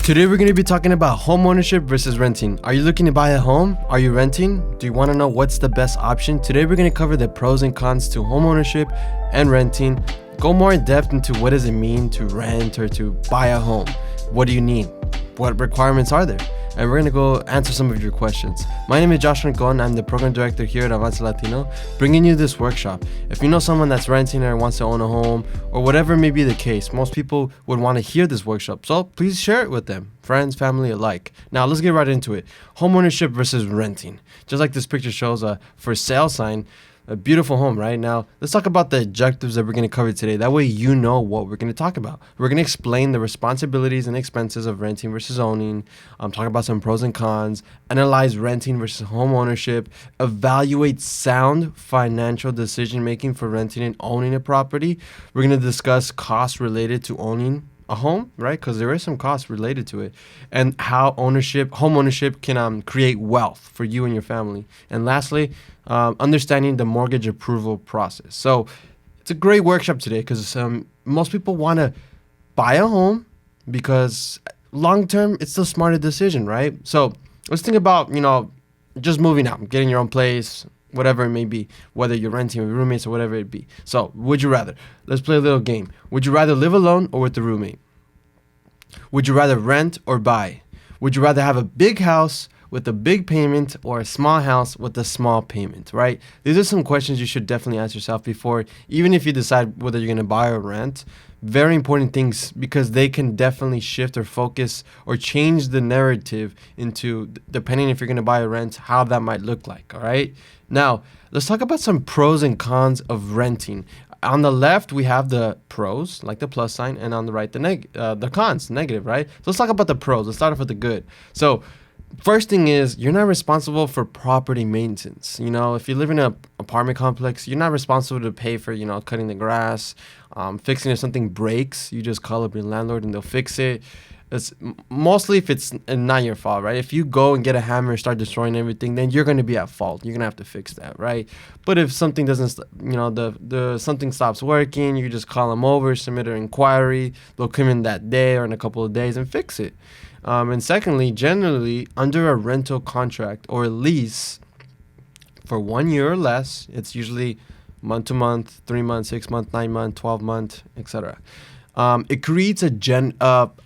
Today we're going to be talking about home ownership versus renting. Are you looking to buy a home? Are you renting? Do you want to know what's the best option? Today we're going to cover the pros and cons to home ownership and renting. Go more in depth into what does it mean to rent or to buy a home. What do you need? What requirements are there? And we're going to go answer some of your questions. My name is Josh Rincon. I'm the program director here at Avance Latino, bringing you this workshop. If you know someone that's renting or wants to own a home or whatever may be the case, most people would want to hear this workshop. So please share it with them, friends, family alike. Now let's get right into it. Home ownership versus renting. Just like this picture shows, a for sale sign. A beautiful home, right? Now, let's talk about the objectives that we're going to cover today. That way you know what we're going to talk about. We're going to explain the responsibilities and expenses of renting versus owning, talk about some pros and cons, analyze renting versus home ownership, evaluate sound financial decision-making for renting and owning a property. We're going to discuss costs related to owning a home, right? Because there is some costs related to it, and how home ownership can create wealth for you and your family. And lastly, understanding the mortgage approval process. So it's a great workshop today because most people want to buy a home because long term it's the smarter decision, right? So let's think about just moving out, getting your own place, whatever it may be, whether you're renting with roommates or whatever it be. So would you rather? Let's play a little game. Would you rather live alone or with a roommate? Would you rather rent or buy? Would you rather have a big house with a big payment or a small house with a small payment, right? These are some questions you should definitely ask yourself before, even if you decide whether you're going to buy or rent. Very important things because they can definitely shift or focus or change the narrative into, depending if you're going to buy or rent, how that might look like, all right? Now, let's talk about some pros and cons of renting. On the left, we have the pros, like the plus sign, and on the right, the cons, negative, right? So let's talk about the pros. Let's start off with the good. So first thing is, you're not responsible for property maintenance. If you live in an apartment complex, you're not responsible to pay for, cutting the grass, fixing if something breaks. You just call up your landlord and they'll fix it. It's mostly if it's not your fault, right? If you go and get a hammer and start destroying everything, then you're going to be at fault. You're going to have to fix that, right? But if something doesn't, something stops working, you just call them over, submit an inquiry. They'll come in that day or in a couple of days and fix it. And secondly, generally, under a rental contract or a lease for 1 year or less, it's usually month to month, 3 months, 6 months, 9 months, 12 months, etc. It creates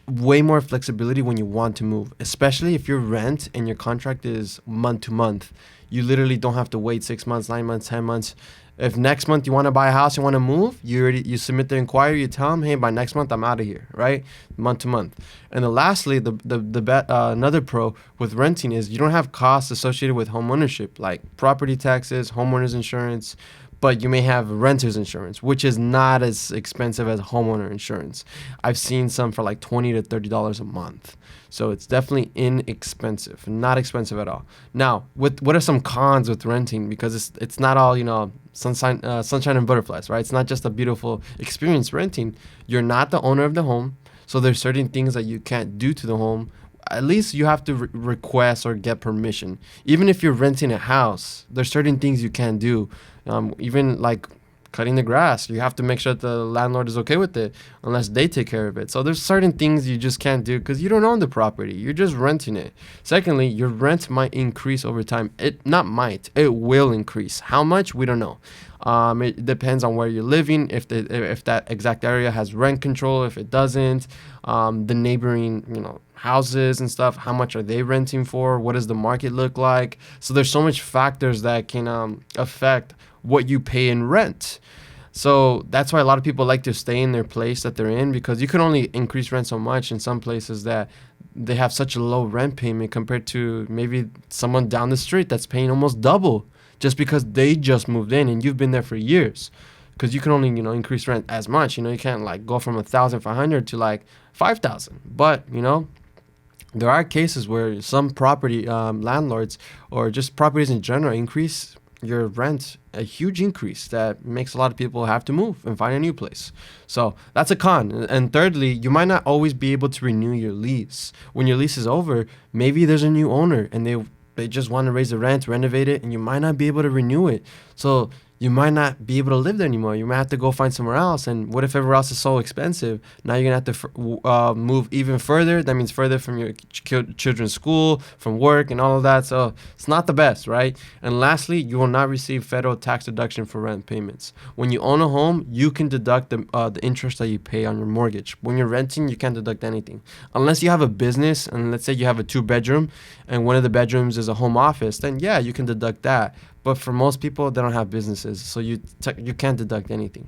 way more flexibility when you want to move, especially if your rent and your contract is month to month. You literally don't have to wait 6 months, 9 months, 10 months. If next month you want to buy a house, you want to move, you submit the inquiry, you tell them, hey, by next month I'm out of here, right? Month to month. And then lastly, another pro with renting is you don't have costs associated with home ownership, like property taxes, homeowners insurance, but you may have renter's insurance, which is not as expensive as homeowner insurance. I've seen some for like $20 to $30 a month. So it's definitely inexpensive, not expensive at all. Now, what are some cons with renting? Because it's not all, sunshine and butterflies, right? It's not just a beautiful experience renting. You're not the owner of the home. So there's certain things that you can't do to the home. At least you have to request or get permission. Even if you're renting a house, there's certain things you can't do. Even like cutting the grass, you have to make sure that the landlord is okay with it unless they take care of it. So there's certain things you just can't do because you don't own the property. You're just renting it. Secondly, your rent might increase over time. It will increase. How much? We don't know. It depends on where you're living, if that exact area has rent control, if it doesn't, the neighboring, houses and stuff, how much are they renting for? What does the market look like? So there's so much factors that can affect what you pay in rent. So that's why a lot of people like to stay in their place that they're in, because you can only increase rent so much in some places that they have such a low rent payment compared to maybe someone down the street that's paying almost double just because they just moved in and you've been there for years. Because you can only, increase rent as much. You can't like go from 1,500 to like 5,000. But, there are cases where some property landlords or just properties in general increase your rent, a huge increase that makes a lot of people have to move and find a new place. So that's a con. And thirdly, you might not always be able to renew your lease. When your lease is over, maybe there's a new owner and they just want to raise the rent, renovate it, and you might not be able to renew it. So you might not be able to live there anymore. You might have to go find somewhere else. And what if everywhere else is so expensive? Now you're going to have to move even further. That means further from your children's school, from work, and all of that. So it's not the best, right? And lastly, you will not receive federal tax deduction for rent payments. When you own a home, you can deduct the interest that you pay on your mortgage. When you're renting, you can't deduct anything. Unless you have a business, and let's say you have a 2-bedroom, and one of the bedrooms is a home office, then yeah, you can deduct that. But for most people, they don't have businesses, so you can't deduct anything.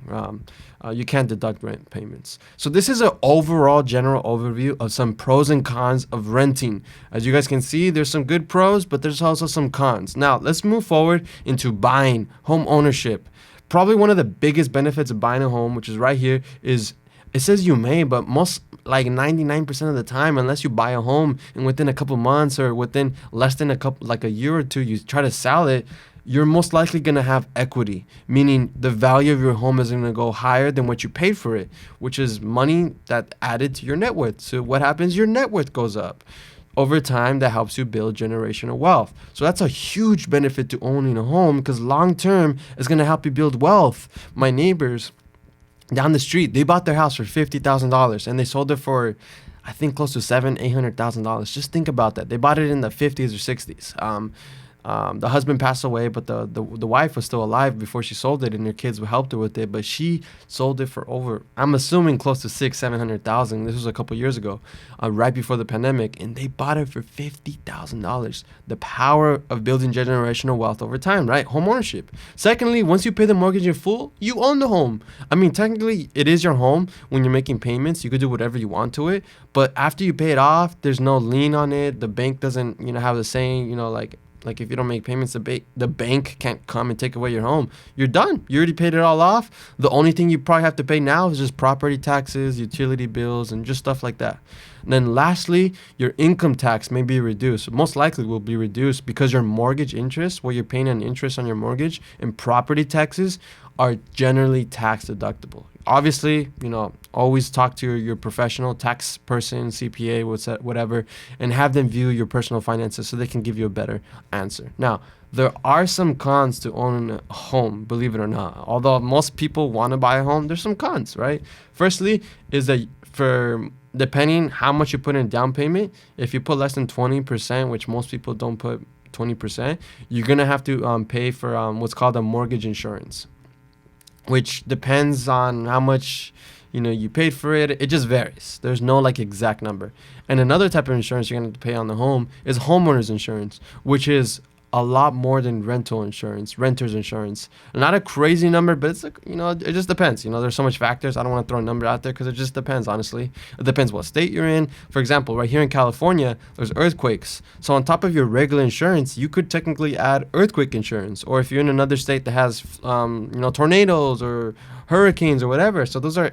You can't deduct rent payments. So this is an overall general overview of some pros and cons of renting. As you guys can see, there's some good pros, but there's also some cons. Now, let's move forward into buying, home ownership. Probably one of the biggest benefits of buying a home, which is right here, is it says you may, but most, like 99% of the time, unless you buy a home and within a couple months or within less than a year or two, you try to sell it, you're most likely going to have equity, meaning the value of your home is going to go higher than what you paid for it, which is money that added to your net worth. So what happens? Your net worth goes up. Over time, that helps you build generational wealth. So that's a huge benefit to owning a home, because long term, it's going to help you build wealth. My neighbors down the street, they bought their house for $50,000 and they sold it for, I think, close to $800,000. Just think about that. They bought it in the 50s or 60s. The husband passed away, but the wife was still alive before she sold it, and her kids helped her with it. But she sold it for over, I'm assuming, close to $600,000-700,000. This was a couple years ago, right before the pandemic, and they bought it for $50,000. The power of building generational wealth over time, right? Home ownership. Secondly, once you pay the mortgage in full, you own the home. I mean, technically, it is your home. When you're making payments, you could do whatever you want to it. But after you pay it off, there's no lien on it. The bank doesn't, have the saying, like if you don't make payments, the bank can't come and take away your home. You're done. You already paid it all off. The only thing you probably have to pay now is just property taxes, utility bills, and just stuff like that. And then lastly, your income tax may be reduced. Most likely will be reduced because your mortgage interest, what you're paying an interest on your mortgage, and property taxes are generally tax deductible. Obviously, always talk to your professional tax person, CPA, whatever, and have them view your personal finances so they can give you a better answer. Now, there are some cons to owning a home, believe it or not. Although most people want to buy a home, there's some cons, right? Firstly, is that for depending how much you put in down payment, if you put less than 20%, which most people don't put 20%, you're going to have to pay for what's called a mortgage insurance, which depends on how much you paid for it. It just varies. There's no exact number. And another type of insurance you're going to pay on the home is homeowners insurance, which is a lot more than renter's insurance. Not a crazy number, but it's it just depends. There's so much factors. I don't want to throw a number out there because it just depends, honestly. It depends what state you're in. For example, right here in California, there's earthquakes. So on top of your regular insurance, you could technically add earthquake insurance. Or if you're in another state that has, tornadoes or hurricanes or whatever. So those are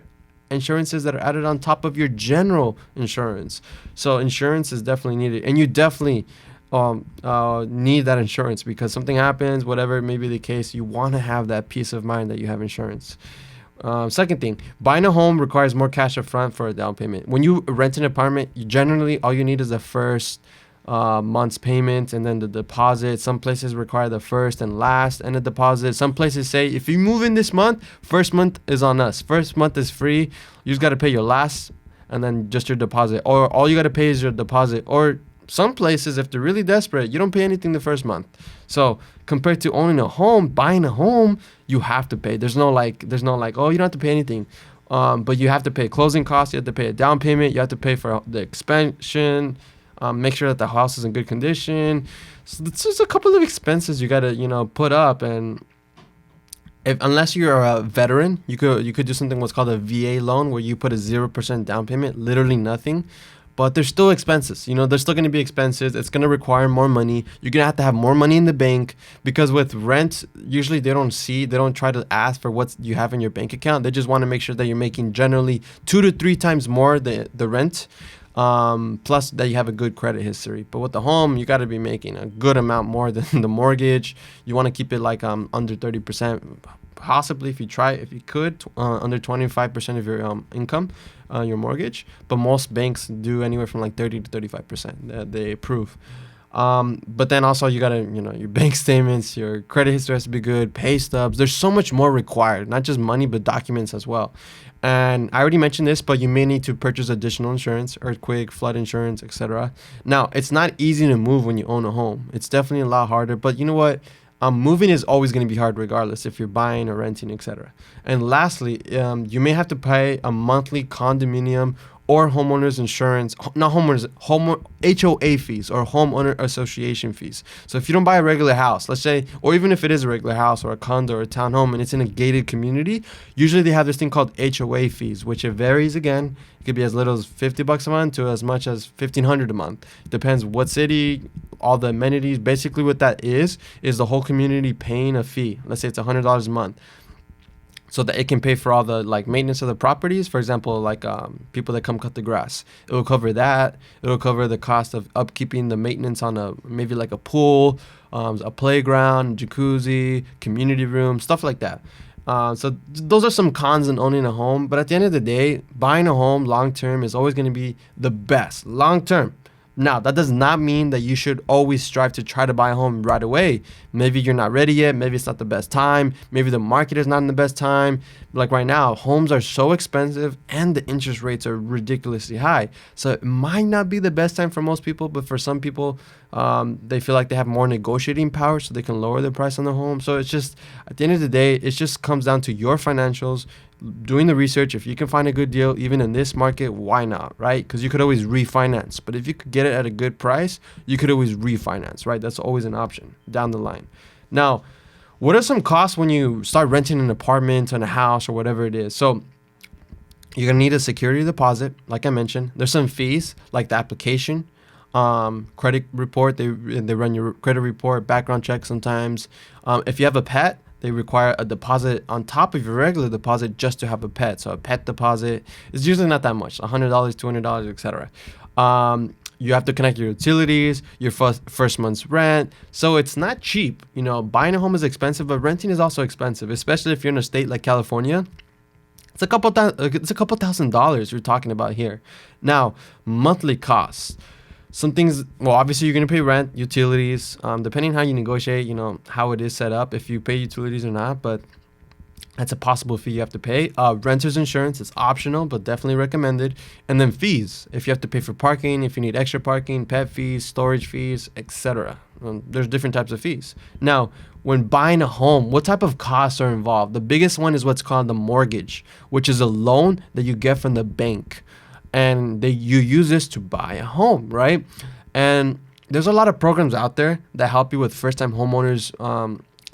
insurances that are added on top of your general insurance. So insurance is definitely needed, and you definitely need that insurance because something happens, whatever may be the case, you want to have that peace of mind that you have insurance. Second thing, buying a home requires more cash up front for a down payment. When you rent an apartment, generally all you need is the first month's payment and then the deposit. Some places require the first and last and the deposit. Some places say if you move in this month, first month is on us. First month is free. You just got to pay your last and then just your deposit, or all you got to pay is your deposit. Or some places, if they're really desperate, you don't pay anything the first month. So compared to owning a home, buying a home, you have to pay. There's no oh, you don't have to pay anything. But you have to pay closing costs. You have to pay a down payment. You have to pay for the expansion. Make sure that the house is in good condition. So there's a couple of expenses you got to, put up. And unless you're a veteran, you could do something what's called a VA loan, where you put a 0% down payment, literally nothing. But there's still expenses. There's still going to be expenses. It's going to require more money. You're going to have more money in the bank, because with rent, usually they don't try to ask for what you have in your bank account. They just want to make sure that you're making generally 2 to 3 times more the rent, plus that you have a good credit history. But with the home, you got to be making a good amount more than the mortgage. You want to keep it under 30%. Possibly if you could, under 25% of your income, your mortgage. But most banks do anywhere from 30 to 35% that they approve. But then also you gotta, your bank statements, your credit history has to be good, pay stubs. There's so much more required, not just money, but documents as well. And I already mentioned this, but you may need to purchase additional insurance, earthquake, flood insurance, etc. Now, it's not easy to move when you own a home. It's definitely a lot harder, but you know what? Moving is always going to be hard regardless if you're buying or renting, etc. And lastly, you may have to pay a monthly condominium or homeowners insurance, not homeowners, home HOA fees or homeowner association fees. So if you don't buy a regular house, let's say, or even if it is a regular house or a condo or a townhome and it's in a gated community, usually they have this thing called HOA fees, which it varies again. It could be as little as $50 a month to as much as $1,500 a month. Depends what city, all the amenities. Basically what that is the whole community paying a fee. Let's say it's $100 a month, so that it can pay for all the maintenance of the properties. For example, people that come cut the grass, it will cover that. It will cover the cost of upkeeping the maintenance on maybe like a pool, a playground, jacuzzi, community room, stuff like that. So those are some cons in owning a home. But at the end of the day, buying a home long term is always going to be the best long term. Now, that does not mean that you should always strive to try to buy a home right away. Maybe you're not ready yet. Maybe it's not the best time. Maybe the market is not in the best time. Like right now, homes are so expensive and the interest rates are ridiculously high. So it might not be the best time for most people, but for some people, they feel like they have more negotiating power so they can lower the price on their home. So it's just, at the end of the day, it just comes down to your financials, doing the research. If you can find a good deal, even in this market, why not, right? Because you could always refinance. But if you could get it at a good price, you could always refinance, right? That's always an option down the line. Now, what are some costs when you start renting an apartment and a house or whatever it is? So you're going to need a security deposit, like I mentioned. There's some fees, like the application, credit report. They run your credit report, background check sometimes. If you have a pet, they require a deposit on top of your regular deposit just to have a pet. So a pet deposit is usually not that much, $100, $200, etc. You have to connect your utilities, your first month's rent. So it's not cheap. Buying a home is expensive, but renting is also expensive, especially if you're in a state like California. It's a couple $1,000s you're talking about here. Now, monthly costs. Some things, well, obviously you're going to pay rent, utilities, depending how you negotiate, how it is set up, if you pay utilities or not, but that's a possible fee you have to pay. Renter's insurance is optional, but definitely recommended. And then fees, if you have to pay for parking, if you need extra parking, pet fees, storage fees, etc. There's different types of fees. Now, when buying a home, what type of costs are involved? The biggest one is what's called the mortgage, which is a loan that you get from the bank. And you use this to buy a home, right? And there's a lot of programs out there that help you with first-time homeowners,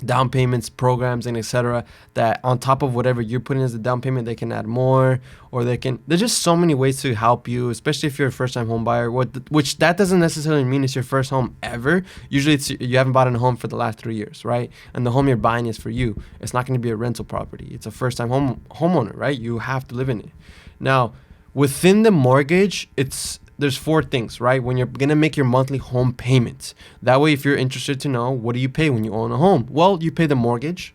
down payments, programs, and etc. That on top of whatever you're putting as a down payment, they can add more, or there's just so many ways to help you, especially if you're a first-time home buyer, which that doesn't necessarily mean it's your first home ever. Usually you haven't bought a home for the last 3 years, right? And the home you're buying is for you. It's not going to be a rental property. It's a first-time homeowner, right? You have to live in it. Now, within the mortgage, there's 4 things, right? When you're going to make your monthly home payments. That way, if you're interested to know, what do you pay when you own a home? Well, you pay the mortgage.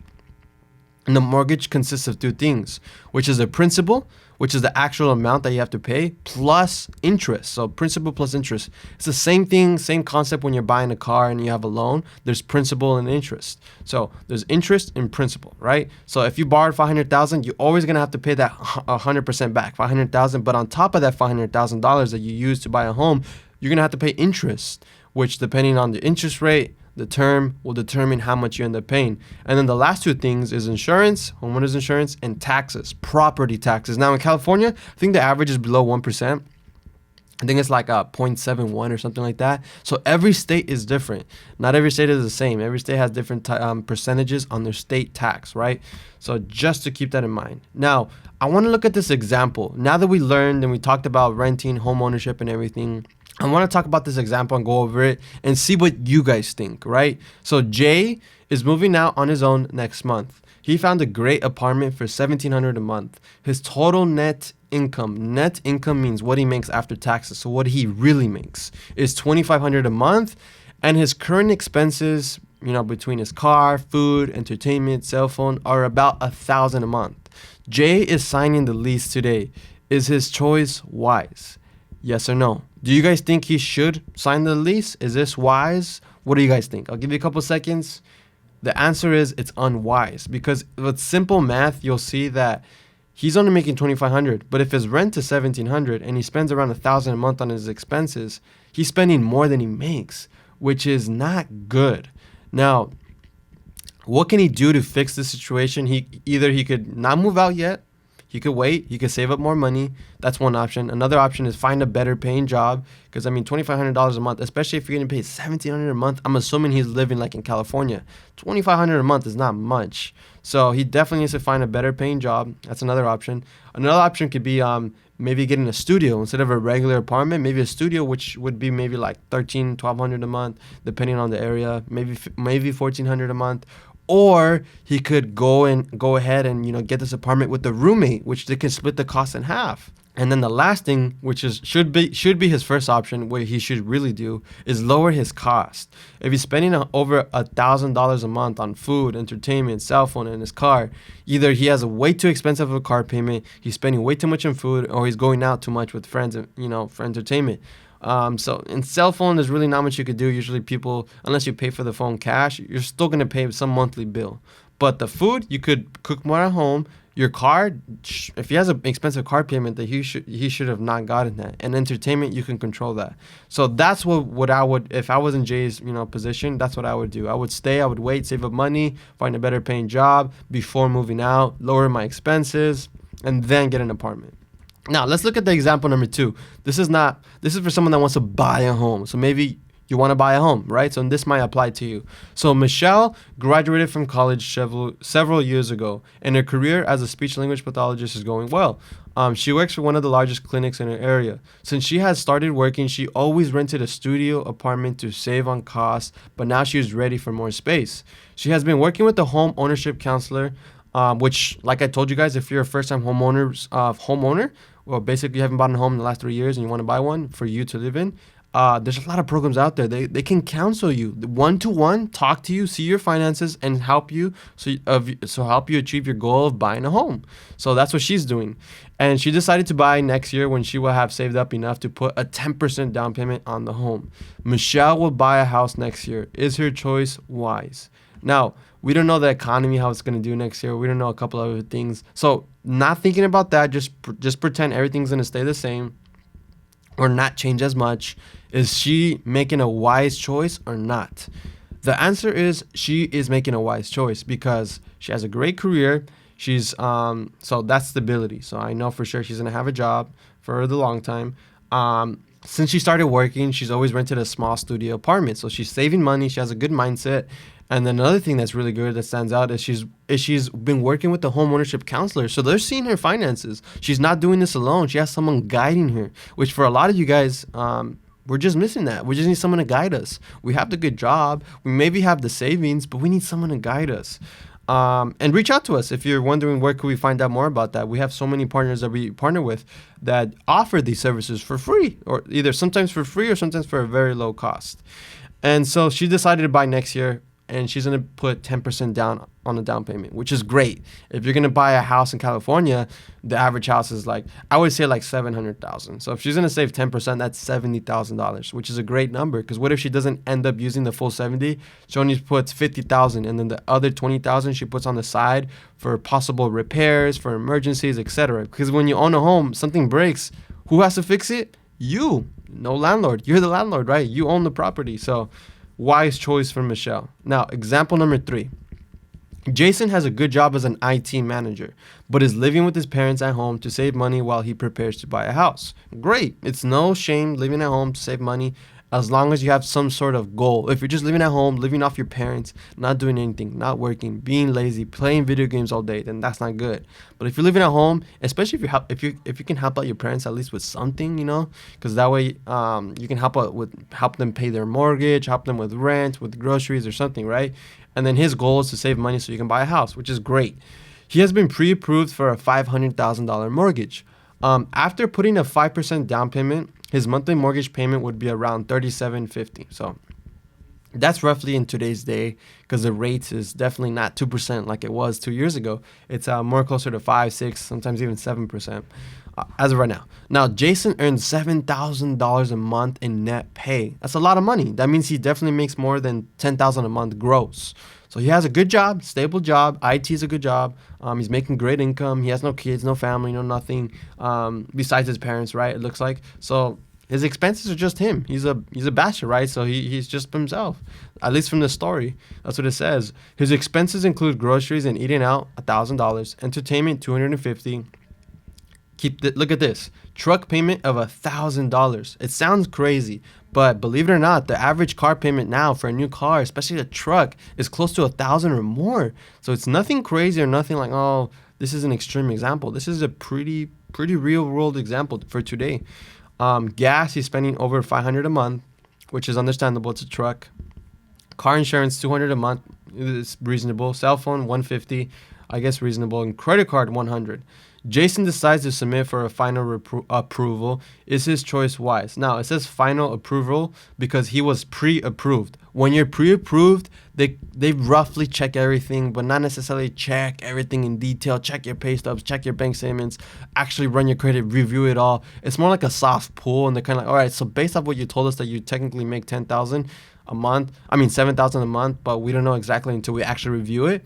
And the mortgage consists of 2 things, which is the principal, which is the actual amount that you have to pay, plus interest. So principal plus interest. It's the same thing, same concept when you're buying a car and you have a loan. There's principal and interest. So there's interest and principal, right? So if you borrowed $500,000, you're always going to have to pay that 100% back, $500,000. But on top of that $500,000 that you use to buy a home, you're going to have to pay interest, which depending on the interest rate, the term will determine how much you end up paying. And then the last 2 things is insurance, homeowners insurance, and taxes, property taxes. Now in California, I think the average is below 1%. I think it's like a 0.71 or something like that. So every state is different. Not every state is the same. Every state has different percentages on their state tax, right? So just to keep that in mind. Now, I want to look at this example. Now that we learned and we talked about renting, home ownership and everything, I want to talk about this example and go over it and see what you guys think, right? So Jay is moving out on his own next month. He found a great apartment for $1,700 a month. His total net income means what he makes after taxes. So what he really makes is $2,500 a month, and his current expenses, between his car, food, entertainment, cell phone, are about $1,000 a month. Jay is signing the lease today. Is his choice wise? Yes or no? Do you guys think he should sign the lease? Is this wise? What do you guys think? I'll give you a couple seconds. The answer is it's unwise, because with simple math, you'll see that he's only making 2,500, but if his rent is 1,700 and he spends around 1,000 a month on his expenses, he's spending more than he makes, which is not good. Now, what can he do to fix the situation? He could not move out yet. He could wait. He could save up more money. That's one option. Another option is find a better paying job, because I mean, $2,500 a month, especially if you're going to pay $1,700 a month. I'm assuming he's living like in California. $2,500 a month is not much. So he definitely needs to find a better paying job. That's another option. Another option could be maybe getting a studio instead of a regular apartment. Maybe a studio, which would be maybe like $1,300-1,200 a month, depending on the area. Maybe $1,400 a month. Or he could go ahead and get this apartment with a roommate, which they can split the cost in half. And then the last thing, which should be his first option, what he should really do is lower his cost. If he's spending over $1,000 a month on food, entertainment, cell phone, and his car, either he has a way too expensive of a car payment, he's spending way too much on food, or he's going out too much with friends, for entertainment. So in cell phone, there's really not much you could do. Usually people, unless you pay for the phone cash, you're still going to pay some monthly bill. But the food, you could cook more at home. Your car, if he has an expensive car payment, that he should have not gotten that. And entertainment, you can control that. So that's what I would, if I was in Jay's position, that's what I would do. I would stay, I would wait, save up money, find a better paying job before moving out, lower my expenses, and then get an apartment. Now, let's look at the example number 2. This is for someone that wants to buy a home. So maybe you want to buy a home, right? So this might apply to you. So Michelle graduated from college several years ago, and her career as a speech language pathologist is going well. She works for one of the largest clinics in her area. Since she has started working, she always rented a studio apartment to save on costs, but now she is ready for more space. She has been working with the home ownership counselor, which, like I told you guys, if you're a first-time homeowner, well, basically you haven't bought a home in the last 3 years and you want to buy one for you to live in, there's a lot of programs out there. They can counsel you one-to-one, talk to you, see your finances, and help you help you achieve your goal of buying a home. So that's what she's doing. And she decided to buy next year when she will have saved up enough to put a 10% down payment on the home. Michelle will buy a house next year. Is her choice wise? Now, we don't know the economy, how it's going to do next year. We don't know a couple other things. So not thinking about that, just pretend everything's going to stay the same or not change as much. Is she making a wise choice or not? The answer is she is making a wise choice, because she has a great career. She's so that's stability. So I know for sure she's going to have a job for the long time. Since she started working, she's always rented a small studio apartment. So she's saving money. She has a good mindset. And then another thing that's really good that stands out is she's been working with the home ownership counselor. So they're seeing her finances. She's not doing this alone. She has someone guiding her, which for a lot of you guys, we're just missing that. We just need someone to guide us. We have the good job. We maybe have the savings, but we need someone to guide us. And reach out to us if you're wondering where could we find out more about that. We have so many partners that we partner with that offer these services for free, or either sometimes for free or sometimes for a very low cost. And so she decided to buy next year, and she's going to put 10% down on the down payment, which is great. If you're going to buy a house in California, the average house is I would say $700,000. So if she's going to save 10%, that's $70,000, which is a great number. Because what if she doesn't end up using the full 70? She only puts $50,000, and then the other $20,000 she puts on the side for possible repairs, for emergencies, etc. Because when you own a home, something breaks. Who has to fix it? You. No landlord. You're the landlord, right? You own the property. So wise choice for Michelle. Now, example number 3. Jason has a good job as an IT manager, but is living with his parents at home to save money while he prepares to buy a house. Great. It's no shame living at home to save money, as long as you have some sort of goal. If you're just living at home, living off your parents, not doing anything, not working, being lazy, playing video games all day, then that's not good. But if you're living at home, especially if you can help out your parents at least with something, because that way you can help them pay their mortgage, help them with rent, with groceries or something, right? And then his goal is to save money so you can buy a house, which is great. He has been pre-approved for a $500,000 mortgage. After putting a 5% down payment, his monthly mortgage payment would be around $3,750. So That's roughly in today's day, because the rates is definitely not 2% like it was 2 years ago. It's more closer to 5, 6, sometimes even 7% as of right now. Now, Jason earns $7,000 a month in net pay. That's a lot of money. That means he definitely makes more than $10,000 a month gross. So he has a good job, stable job. IT is a good job. He's making great income. He has no kids, no family, no nothing besides his parents, right? It looks like. So his expenses are just him. He's a bachelor, right? So he's just himself. At least from the story, that's what it says. His expenses include groceries and eating out, $1,000, entertainment, $250. Look at this truck payment of $1,000. It sounds crazy, but believe it or not, the average car payment now for a new car, especially a truck, is close to $1,000 or more. So it's nothing crazy or nothing like, oh, this is an extreme example. This is a pretty real world example for today. Gas, he's spending over $500 a month, which is understandable. It's a truck. Car insurance, $200 a month is reasonable. Cell phone, $150, I guess reasonable. And credit card, $100. Jason decides to submit for a final approval. Is his choice wise? Now, it says final approval because he was pre-approved. When you're pre-approved, they roughly check everything, but not necessarily check everything in detail. Check your pay stubs, check your bank statements, actually run your credit, review it all. It's more like a soft pull, and they're kind of like, all right, so based off what you told us that you technically make $10,000 a month, $7,000 a month, but we don't know exactly until we actually review it.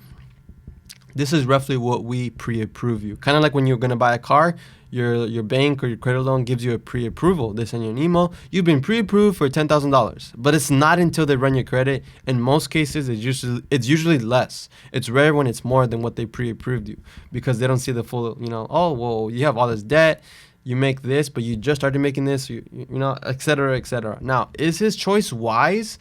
This is roughly what we pre-approve you. Kind of like when you're going to buy a car, your bank or your credit loan gives you a pre-approval. They send you an email. You've been pre-approved for $10,000, but it's not until they run your credit. In most cases, it's usually less. It's rare when it's more than what they pre-approved you, because they don't see the full, oh, well, you have all this debt, you make this, but you just started making this, et cetera, et cetera. Now, is his choice wise?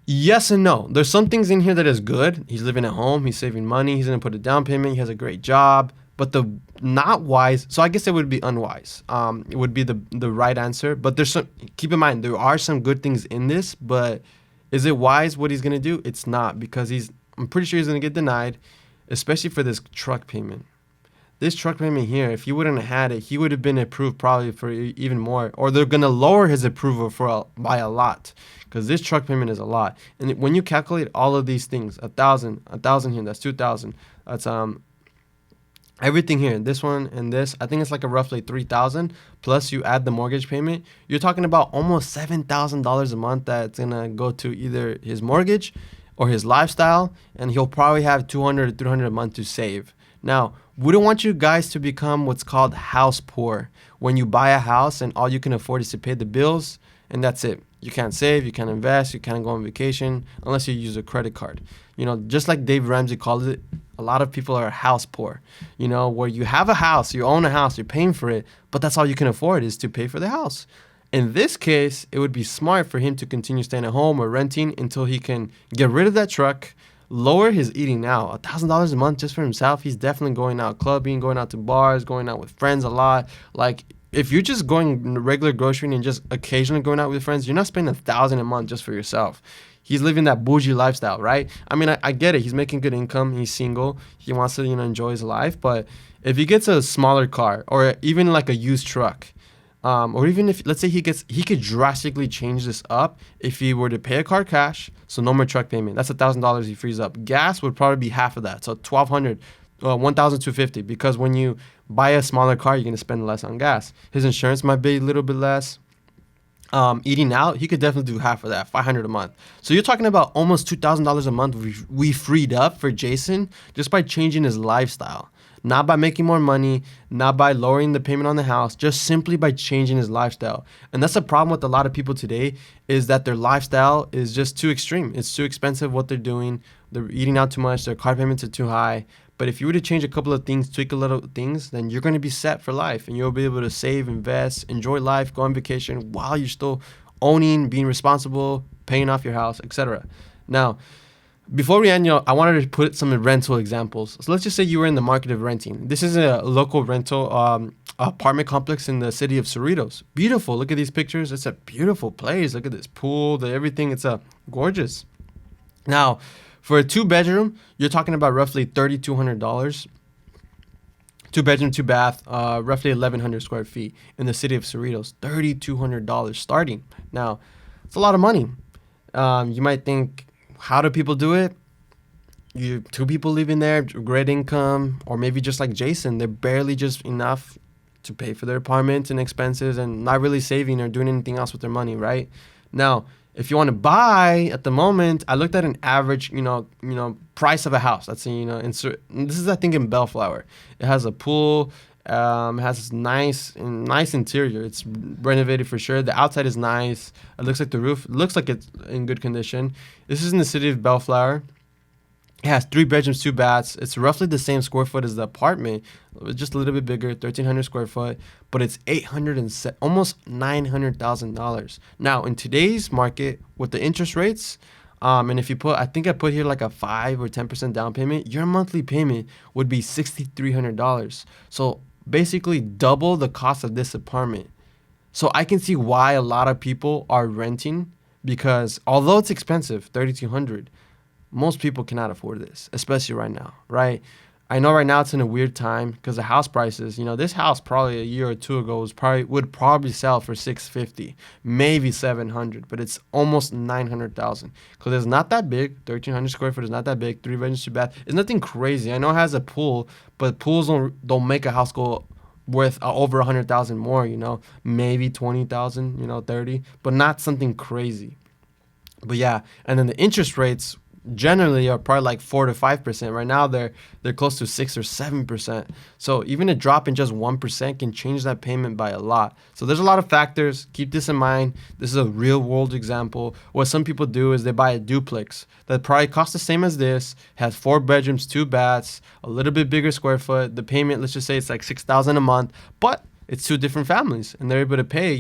Yes and no. There's some things in here that is good. He's living at home. He's saving money. He's going to put a down payment. He has a great job. But the not wise, so I guess it would be unwise. It would be the right answer. But there's some, keep in mind, there are some good things in this. But is it wise what he's going to do? It's not, because I'm pretty sure he's going to get denied, especially for this truck payment. This truck payment here, if he wouldn't have had it, he would have been approved probably for even more. Or they're going to lower his approval by a lot, because this truck payment is a lot. And when you calculate all of these things, $1,000 here, that's $2,000. That's everything here, this one and this, I think it's like a roughly $3,000. Plus you add the mortgage payment, you're talking about almost $7,000 a month that's going to go to either his mortgage or his lifestyle. And he'll probably have $200 to $300 a month to save. Now, we don't want you guys to become what's called house poor, when you buy a house and all you can afford is to pay the bills and that's it. You can't save, you can't invest, you can't go on vacation unless you use a credit card. Just like Dave Ramsey calls it, a lot of people are house poor, where you have a house, you own a house, you're paying for it, but that's all you can afford is to pay for the house. In this case, it would be smart for him to continue staying at home or renting until he can get rid of that truck, lower his eating out. $1,000 a month just for himself. He's definitely going out clubbing, going out to bars, going out with friends a lot. Like, if you're just going regular grocery and just occasionally going out with friends, you're not spending $1,000 a month just for yourself. He's living that bougie lifestyle, right? I mean, I get it. He's making good income. He's single. He wants to, enjoy his life. But if he gets a smaller car or even like a used truck, or even if, let's say he could drastically change this up if he were to pay a car cash, so no more truck payment. That's $1,000 he frees up. Gas would probably be half of that, so $1,200, $1,250, because when you buy a smaller car, you're going to spend less on gas. His insurance might be a little bit less. Eating out, he could definitely do half of that, $500 a month. So you're talking about almost $2,000 a month we freed up for Jason just by changing his lifestyle. Not by making more money, not by lowering the payment on the house, just simply by changing his lifestyle. And that's the problem with a lot of people today, is that their lifestyle is just too extreme. It's too expensive what they're doing. They're eating out too much. Their car payments are too high. But if you were to change a couple of things, tweak a little things, then you're going to be set for life. And you'll be able to save, invest, enjoy life, go on vacation while you're still owning, being responsible, paying off your house, etc. Now, before we end, I wanted to put some rental examples. So let's just say you were in the market of renting. This is a local rental apartment complex in the city of Cerritos. Beautiful. Look at these pictures. It's a beautiful place. Look at this pool, everything. It's gorgeous. Now, for a 2-bedroom, you're talking about roughly $3,200. 2-bedroom, 2-bath, roughly 1,100 square feet in the city of Cerritos. $3,200 starting. Now, it's a lot of money. You might think, how do people do it? Two people living there, great income, or maybe just like Jason, they're barely just enough to pay for their apartment and expenses and not really saving or doing anything else with their money, right? Now, if you want to buy at the moment, I looked at an average, price of a house. Let's say, this is, I think, in Bellflower. It has a pool, it has this nice interior. It's renovated for sure. The outside is nice. It looks like the roof looks like it's in good condition. This is in the city of Bellflower. It has 3 bedrooms, 2 baths. It's roughly the same square foot as the apartment, just a little bit bigger, 1,300 square foot, but it's almost $900,000. Now, in today's market, with the interest rates, and if you I think I put here like a 5 or 10% down payment, your monthly payment would be $6,300. So basically double the cost of this apartment. So I can see why a lot of people are renting, because although it's expensive, $3,200, most people cannot afford this, especially right now, right? I know right now it's in a weird time because the house prices, this house probably a year or two ago would probably sell for $650, maybe $700, but it's almost $900,000 because it's not that big. 1,300 square foot is not that big. 3 bedrooms, 2 baths. It's nothing crazy. I know it has a pool, but pools don't make a house go worth over $100,000 more. Maybe $20,000, 30, but not something crazy. But yeah, and then the interest rates generally are probably like 4 to 5%. Right now they're close to 6 or 7%. So even a drop in just 1% can change that payment by a lot. So there's a lot of factors. Keep this in mind. This is a real world example. What some people do is they buy a duplex that probably costs the same as this, has 4 bedrooms, 2 baths, a little bit bigger square foot. The payment, let's just say it's like $6,000 a month, but it's 2 different families and they're able to pay,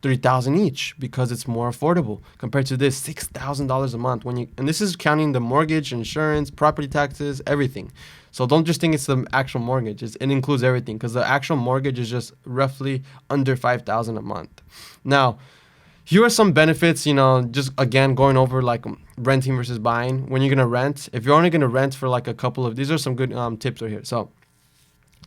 $3,000 each because it's more affordable compared to this $6,000 a month. And this is counting the mortgage, insurance, property taxes, everything. So don't just think it's the actual mortgage. It includes everything because the actual mortgage is just roughly under $5,000 a month. Now, here are some benefits, just again going over like renting versus buying. When you're gonna rent, if you're only gonna rent for like a couple of, these are some good tips right here. So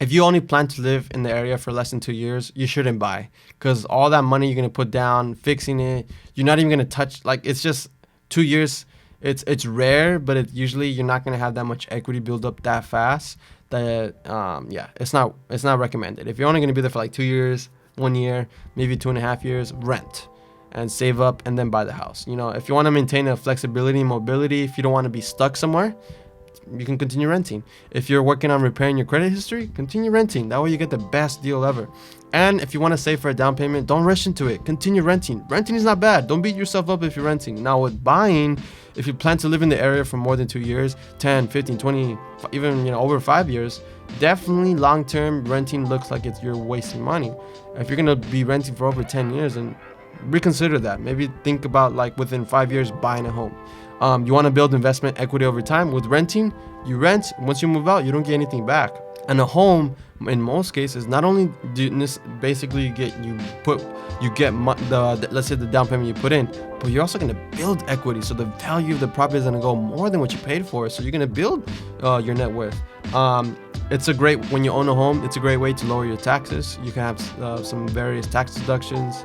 if you only plan to live in the area for less than 2 years, you shouldn't buy because all that money you're going to put down fixing it, you're not even going to touch. Like, it's just 2 years. It's rare, but usually you're not going to have that much equity build up that fast. That it's not recommended. If you're only going to be there for like 2 years, 1 year, maybe 2.5 years, rent and save up and then buy the house. If you want to maintain a flexibility and mobility, if you don't want to be stuck somewhere, you can continue renting. If you're working on repairing your credit history, continue renting. That way you get the best deal ever. And if you want to save for a down payment, don't rush into it. Continue renting. Renting is not bad. Don't beat yourself up if you're renting. Now with buying, if you plan to live in the area for more than 2 years, 10, 15, 20, even over 5 years, definitely long-term renting looks like you're wasting money. If you're going to be renting for over 10 years, and reconsider that. Maybe think about like within 5 years buying a home. You want to build investment equity over time. With renting, you rent. Once you move out, you don't get anything back. And a home, in most cases, not only do this basically let's say the down payment you put in, but you're also going to build equity. So the value of the property is going to go more than what you paid for. So you're going to build your net worth. When you own a home, it's a great way to lower your taxes. You can have some various tax deductions.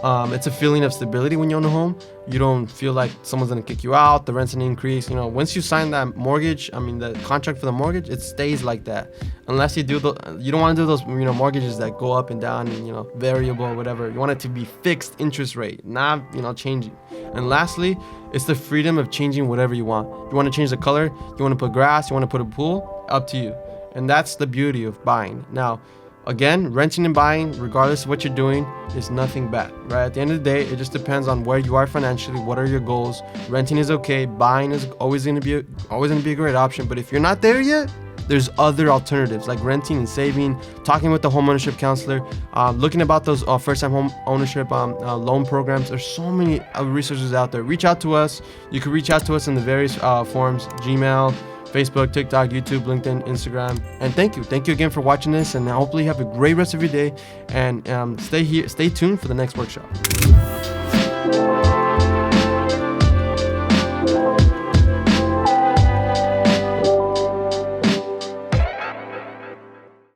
It's a feeling of stability when you own a home. You don't feel like someone's gonna kick you out, the rent's gonna increase. Once you sign that mortgage, the contract for the mortgage, it stays like that. Unless you don't want to do those, mortgages that go up and down and, variable or whatever. You want it to be fixed interest rate, not, changing. And lastly, it's the freedom of changing whatever you want. You want to change the color, you want to put grass, you want to put a pool, up to you. And that's the beauty of buying. Now, again, renting and buying, regardless of what you're doing, is nothing bad, right? At the end of the day, it just depends on where you are financially. What are your goals? Renting is okay. Buying is always going to be a great option. But if you're not there yet, there's other alternatives like renting and saving, talking with the homeownership counselor, looking about those first-time home ownership loan programs. There's so many resources out there. Reach out to us. You can reach out to us in the various forms: Gmail, Facebook, TikTok, YouTube, LinkedIn, Instagram. And thank you again for watching this, and hopefully you have a great rest of your day, and stay tuned for the next workshop.